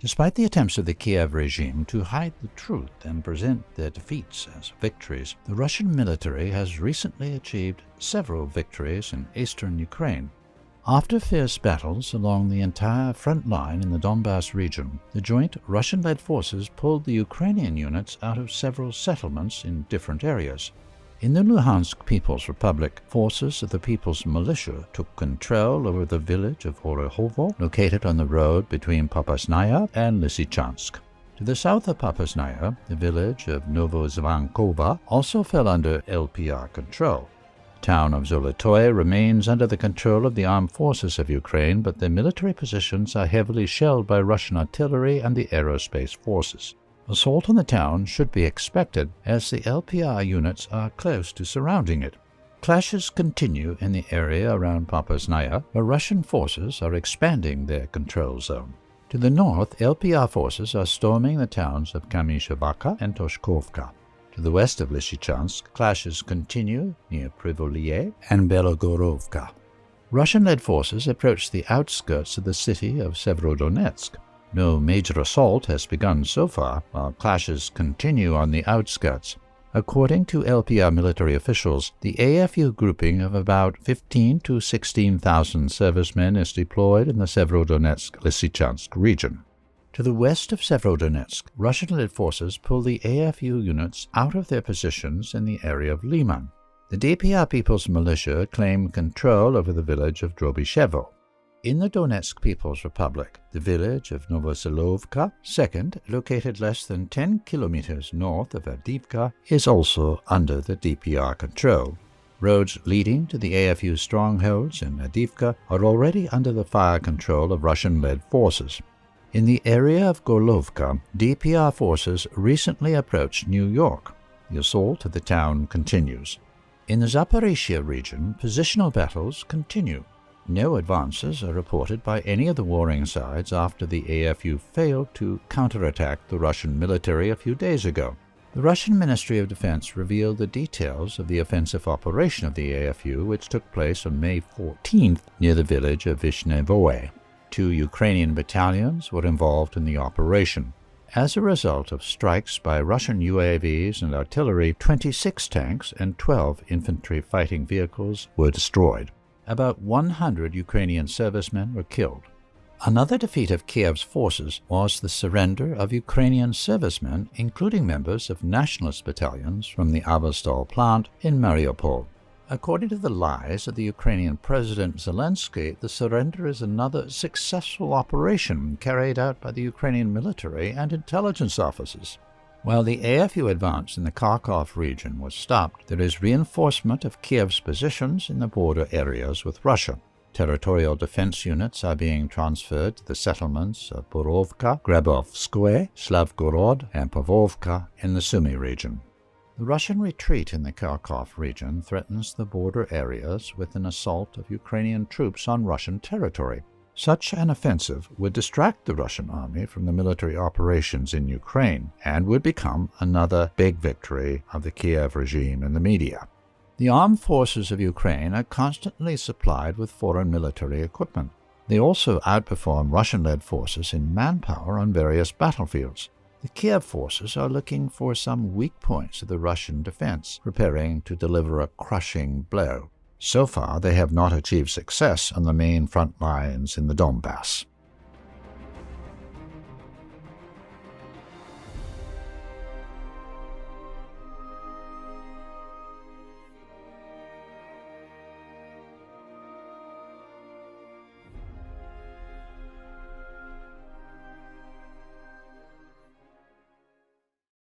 Despite the attempts of the Kiev regime to hide the truth and present their defeats as victories, the Russian military has recently achieved several victories in eastern Ukraine. After fierce battles along the entire front line in the Donbass region, the joint Russian-led forces pulled the Ukrainian units out of several settlements in different areas. In the Luhansk People's Republic, forces of the People's Militia took control over the village of Orehovo, located on the road between Popasnaya and Lisichansk. To the south of Popasnaya, the village of Novozvankova also fell under LPR control. The town of Zolotoe remains under the control of the armed forces of Ukraine, but the military positions are heavily shelled by Russian artillery and the Aerospace Forces. Assault on the town should be expected, as the LPR units are close to surrounding it. Clashes continue in the area around Popasnaya, where Russian forces are expanding their control zone. To the north, LPR forces are storming the towns of Kamyshavaka and Toshkovka. To the west of Lisichansk, clashes continue near Privolye and Belogorovka. Russian-led forces approach the outskirts of the city of Severodonetsk. No major assault has begun so far, while clashes continue on the outskirts. According to LPR military officials, the AFU grouping of about 15,000 to 16,000 servicemen is deployed in the Severodonetsk-Lysychansk region. To the west of Severodonetsk, Russian-led forces pull the AFU units out of their positions in the area of Liman. The DPR People's Militia claim control over the village of Drobyshevo. In the Donetsk People's Republic, the village of Novosilovka, second, located less than 10 kilometers north of Avdiivka, is also under the DPR control. Roads leading to the AFU strongholds in Avdiivka are already under the fire control of Russian-led forces. In the area of Gorlovka, DPR forces recently approached New York. The assault of the town continues. In the Zaporizhzhia region, positional battles continue. No advances are reported by any of the warring sides after the AFU failed to counterattack the Russian military a few days ago. The Russian Ministry of Defense revealed the details of the offensive operation of the AFU, which took place on May 14th near the village of Vishnevoe. 2 Ukrainian battalions were involved in the operation. As a result of strikes by Russian UAVs and artillery, 26 tanks and 12 infantry fighting vehicles were destroyed. About 100 Ukrainian servicemen were killed. Another defeat of Kiev's forces was the surrender of Ukrainian servicemen, including members of nationalist battalions from the Azovstal plant in Mariupol. According to the lies of the Ukrainian President Zelensky, the surrender is another successful operation carried out by the Ukrainian military and intelligence officers. While the AFU advance in the Kharkov region was stopped, there is reinforcement of Kiev's positions in the border areas with Russia. Territorial defense units are being transferred to the settlements of Borovka, Grabovskoye, Slavgorod, and Pavlovka in the Sumy region. The Russian retreat in the Kharkov region threatens the border areas with an assault of Ukrainian troops on Russian territory. Such an offensive would distract the Russian army from the military operations in Ukraine and would become another big victory of the Kiev regime in the media. The armed forces of Ukraine are constantly supplied with foreign military equipment. They also outperform Russian-led forces in manpower on various battlefields. The Kiev forces are looking for some weak points of the Russian defense, preparing to deliver a crushing blow. So far, they have not achieved success on the main front lines in the Donbass.